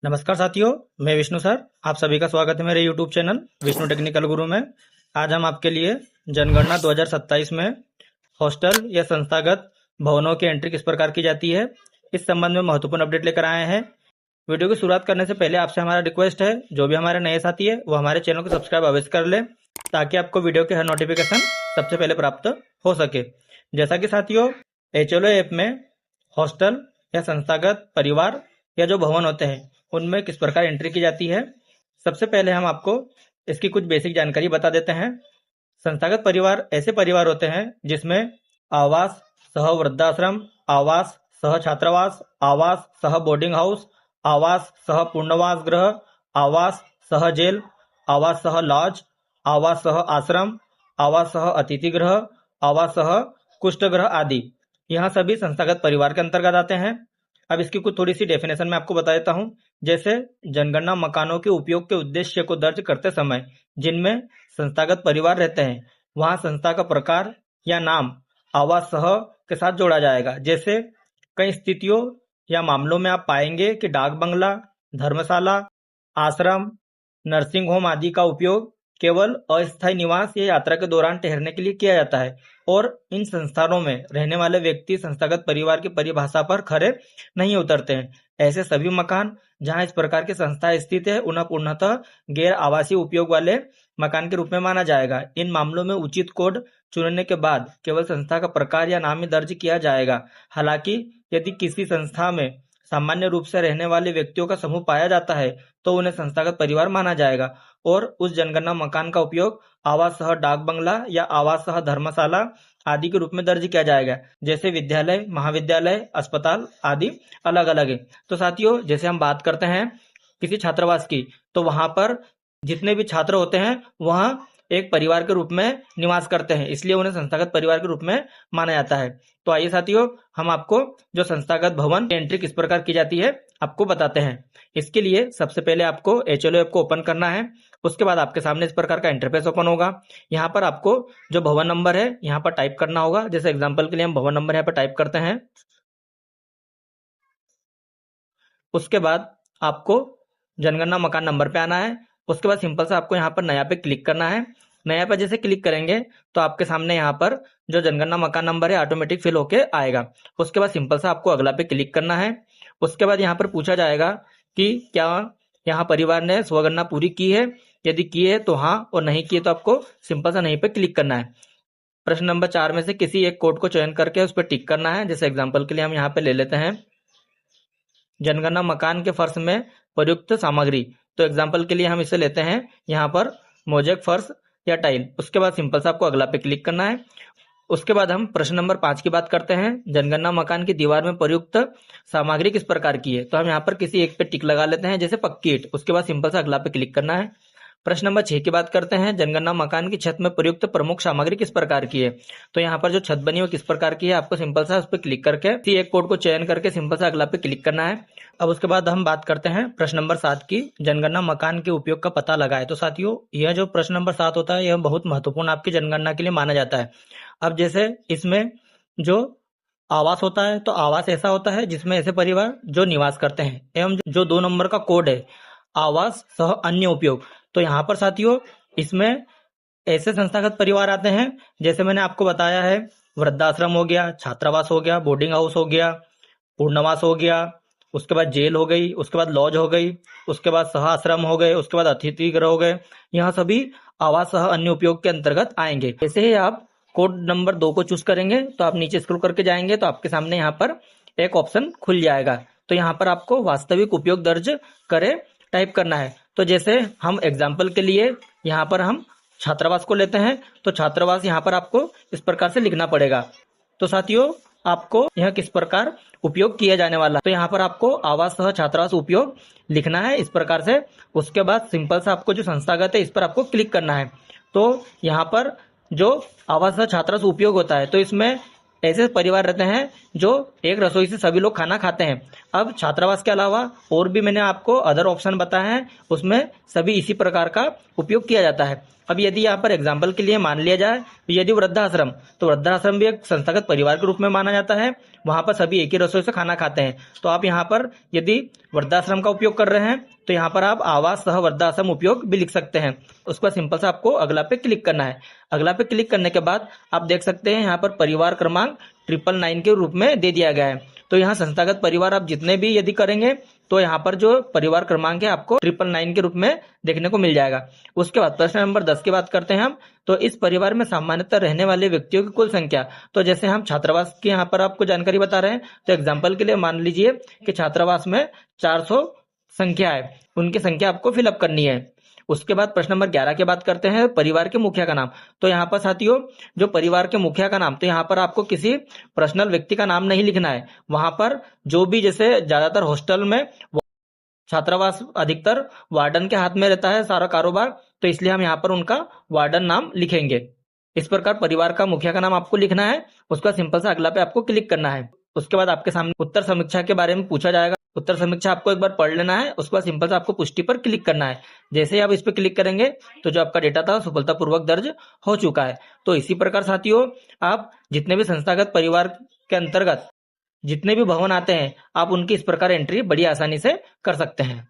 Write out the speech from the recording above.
नमस्कार साथियों, मैं विष्णु सर। आप सभी का स्वागत है मेरे YouTube चैनल विष्णु टेक्निकल गुरु में। आज हम आपके लिए जनगणना 2027 में हॉस्टल या संस्थागत भवनों की एंट्री किस प्रकार की जाती है, इस संबंध में महत्वपूर्ण अपडेट लेकर आए हैं। वीडियो की शुरुआत करने से पहले आपसे हमारा रिक्वेस्ट है, जो भी हमारे नए साथी है वो हमारे चैनल को सब्सक्राइब अवश्य कर ले, ताकि आपको वीडियो के हर नोटिफिकेशन सबसे पहले प्राप्त हो सके। जैसा कि साथियों, HLO ऐप में हॉस्टल या संस्थागत परिवार या जो भवन होते हैं उनमें किस प्रकार एंट्री की जाती है, सबसे पहले हम आपको इसकी कुछ बेसिक जानकारी बता देते हैं। संस्थागत परिवार ऐसे परिवार होते हैं जिसमें आवास सह वृद्धाश्रम, आवास सह छात्रावास, आवास सह बोर्डिंग हाउस, आवास सह पूर्णवास गृह, आवास सह जेल, आवास सह लॉज, आवास सह आश्रम, आवास सह अतिथि गृह, आवास सह कुष्ठ गृह आदि, यह सभी संस्थागत परिवार के अंतर्गत आते हैं। अब इसकी कुछ थोड़ी सी डेफिनेशन मैं आपको बता देता हूं। जैसे जनगणना मकानों के उपयोग के उद्देश्य को दर्ज करते समय जिनमें संस्थागत परिवार रहते हैं, वहां संस्था का प्रकार या नाम आवास सह के साथ जोड़ा जाएगा। जैसे कई स्थितियों या मामलों में आप पाएंगे कि डाक बंगला, धर्मशाला, आश्रम, नर्सिंग होम आदि का उपयोग केवल अस्थायी निवास या यात्रा के दौरान ठहरने के लिए किया जाता है, और इन संस्थानों में रहने वाले व्यक्ति संस्थागत परिवार की परिभाषा पर खरे नहीं उतरते हैं। ऐसे सभी मकान जहां इस प्रकार की संस्था स्थित है उन्हें पूर्णतः गैर आवासीय उपयोग वाले मकान के रूप में माना जाएगा। इन मामलों में उचित कोड चुनने के बाद केवल संस्था का प्रकार या नाम ही दर्ज किया जाएगा। हालांकि यदि किसी संस्था में सामान्य रूप से रहने वाले व्यक्तियों का समूह पाया जाता है तो उन्हें संस्थागत परिवार माना जाएगा, और उस जनगणना मकान का उपयोग आवास सह डाक बंगला या आवास सह धर्मशाला आदि के रूप में दर्ज किया जाएगा। जैसे विद्यालय, महाविद्यालय, अस्पताल आदि अलग अलग है। तो साथियों, जैसे हम बात करते हैं किसी छात्रावास की, तो वहां पर जितने भी छात्र होते हैं वह एक परिवार के रूप में निवास करते हैं, इसलिए उन्हें संस्थागत परिवार के रूप में माना जाता है। तो आइए साथियों, हम आपको जो संस्थागत भवन की एंट्री किस प्रकार की जाती है आपको बताते हैं। इसके लिए सबसे पहले आपको HLO ऐप को ओपन करना है। उसके बाद आपके सामने इस प्रकार का इंटरफेस ओपन होगा। यहाँ पर आपको जो भवन नंबर है यहाँ पर टाइप करना होगा। जैसे एग्जांपल के लिए हम भवन नंबर यहाँ पर टाइप करते हैं। उसके बाद आपको जनगणना मकान नंबर पे आना है। उसके बाद सिंपल से आपको यहाँ पर नया पे क्लिक करना है। नया पे जैसे क्लिक करेंगे तो आपके सामने यहाँ पर जो जनगणना मकान नंबर है ऑटोमेटिक फिल होके आएगा। उसके बाद सिंपल से आपको अगला पे क्लिक करना है। उसके बाद यहाँ पर पूछा जाएगा कि क्या यहाँ परिवार ने स्वगणना पूरी की है। यदि की है तो हाँ, और नहीं की है तो आपको सिंपल सा नहीं पे क्लिक करना है। प्रश्न नंबर 4 में से किसी एक कोड को चयन करके उस पर टिक करना है। जैसे एग्जाम्पल के लिए हम यहाँ पे ले लेते हैं जनगणना मकान के फर्श में प्रयुक्त सामग्री। तो एग्जाम्पल के लिए हम इसे लेते हैं यहाँ पर मोजेक फर्श या टाइल। उसके बाद सिंपल से आपको अगला पे क्लिक करना है। उसके बाद हम प्रश्न नंबर 5 की बात करते हैं। जनगणना मकान की दीवार में प्रयुक्त सामग्री किस प्रकार की है। तो हम यहाँ पर किसी एक पे टिक लगा लेते हैं, जैसे पक्की ईंट। उसके बाद सिंपल से अगला पे क्लिक करना है। प्रश्न नंबर 6 की बात करते हैं। जनगणना मकान की छत में प्रयुक्त प्रमुख सामग्री किस प्रकार की है। तो यहाँ पर जो छत बनी है वो किस प्रकार की है, आपको सिंपल सा उस पर क्लिक करके किसी एक कोड को चयन करके सिंपल से अगला पे क्लिक करना है। अब उसके बाद हम बात करते हैं प्रश्न नंबर 7 की, जनगणना मकान के उपयोग का पता लगाए। तो साथियों, यह जो प्रश्न नंबर 7 होता है यह बहुत महत्वपूर्ण आपकी जनगणना के लिए माना जाता है। अब जैसे इसमें जो आवास होता है, तो आवास ऐसा होता है जिसमें ऐसे परिवार जो निवास करते हैं, एवं जो 2 नंबर का कोड है आवास सह अन्य उपयोग। तो यहाँ पर साथियों इसमें ऐसे संस्थागत परिवार आते हैं, जैसे मैंने आपको बताया है, वृद्धाश्रम हो गया, छात्रावास हो गया, बोर्डिंग हाउस हो गया, पूर्णवास हो गया, उसके बाद जेल हो गई, उसके बाद लॉज हो गई, उसके बाद सह आश्रम हो गए, उसके बाद अतिथि गृह हो गए। यहाँ सभी आवास सह अन्य उपयोग के अंतर्गत आएंगे। जैसे ही आप कोड नंबर 2 को चूज करेंगे तो आप नीचे स्क्रॉल करके जाएंगे तो आपके सामने यहाँ पर एक ऑप्शन खुल जाएगा। तो यहाँ पर आपको वास्तविक उपयोग दर्ज करे टाइप करना है। तो जैसे हम एग्जाम्पल के लिए यहाँ पर हम छात्रावास को लेते हैं, तो छात्रावास यहाँ पर आपको इस प्रकार से लिखना पड़ेगा। तो साथियों, आपको यह किस प्रकार उपयोग किया जाने वाला, तो यहाँ पर आपको आवास सह छात्रावास उपयोग लिखना है इस प्रकार से। उसके बाद सिंपल से आपको जो संस्थागत है इस पर आपको क्लिक करना है। तो यहाँ पर जो आवास सह छात्रावास उपयोग होता है, तो इसमें ऐसे परिवार रहते हैं जो एक रसोई से सभी लोग खाना खाते हैं। अब छात्रावास के अलावा और भी मैंने आपको अदर ऑप्शन बताए हैं, उसमें सभी इसी प्रकार का उपयोग किया जाता है। अब यदि यहाँ पर एग्जाम्पल के लिए मान लिया जाए यदि वृद्धाश्रम, तो वृद्धाश्रम भी एक संस्थागत परिवार के रूप में माना जाता है। वहां पर सभी एक ही रसोई से खाना खाते हैं। तो आप यहाँ पर यदि वृद्धाश्रम का उपयोग कर रहे हैं तो यहाँ पर आप आवास सह वृद्धाश्रम उपयोग भी लिख सकते हैं। उसके बाद सिंपल से आपको अगला पे क्लिक करना है। अगला पे क्लिक करने के बाद आप देख सकते हैं यहाँ पर परिवार क्रमांक 999 के रूप में दे दिया गया है। तो यहाँ संस्थागत परिवार आप जितने भी यदि करेंगे तो यहाँ पर जो परिवार क्रमांक है आपको 999 के रूप में देखने को मिल जाएगा। उसके बाद प्रश्न नंबर 10 की बात करते हैं हम। तो इस परिवार में सामान्यतः रहने वाले व्यक्तियों की कुल संख्या, तो जैसे हम छात्रावास की यहाँ पर आपको जानकारी बता रहे हैं, तो एग्जाम्पल के लिए मान लीजिए कि छात्रावास में 400 संख्या है, उनकी संख्या आपको फिलअप करनी है। उसके बाद प्रश्न नंबर 11 की बात करते हैं, परिवार के मुखिया का नाम। तो यहाँ पर साथियों जो परिवार के मुखिया का नाम, तो यहाँ पर आपको किसी पर्सनल व्यक्ति का नाम नहीं लिखना है। वहां पर जो भी, जैसे ज्यादातर हॉस्टल में छात्रावास अधिकतर वार्डन के हाथ में रहता है सारा कारोबार, तो इसलिए हम यहाँ पर उनका वार्डन नाम लिखेंगे। इस प्रकार परिवार का मुखिया का नाम आपको लिखना है। उसका सिंपल सा अगला पे आपको क्लिक करना है। उसके बाद आपके सामने उत्तर समीक्षा के बारे में पूछा जाएगा। उत्तर समीक्षा आपको एक बार पढ़ लेना है। उसके बाद सिंपल से आपको पुष्टि पर क्लिक करना है। जैसे ही आप इस पर क्लिक करेंगे तो जो आपका डेटा था सफलतापूर्वक दर्ज हो चुका है। तो इसी प्रकार साथियों आप जितने भी संस्थागत परिवार के अंतर्गत जितने भी भवन आते हैं आप उनकी इस प्रकार एंट्री बड़ी आसानी से कर सकते हैं।